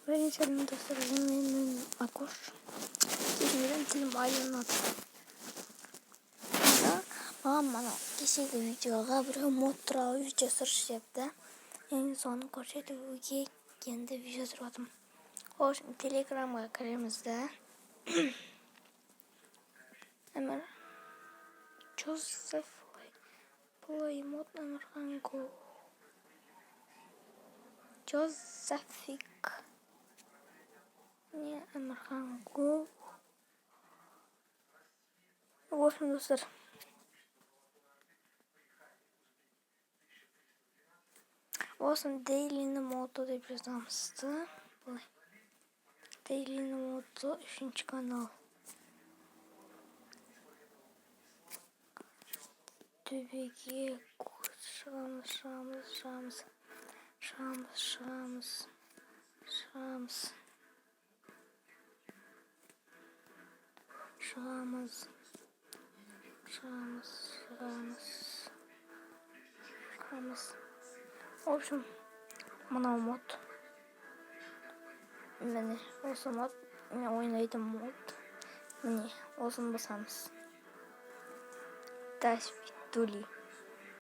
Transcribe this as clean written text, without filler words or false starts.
Сәлем достар, мен Акош. Кешеден тілім айланады. Маған мана кешегі видеоға біреу мод туралы видео сұрап енді соны көрсетуге енді видео түсіріп жатырмын. Телеграмға кіреміз да. Әмір Joseph Play мод Әмірхан Go. Josephik не Әмірхан Go. В общем, достар, осыны Daily Moto деп жазамызды. Daily Moto 3-ші канал. Төбеге шығамыз. В общем, мынау мод. Міне, осы мод. Мен ойнайтын мод. Міне, осыны басамыз. До свидули.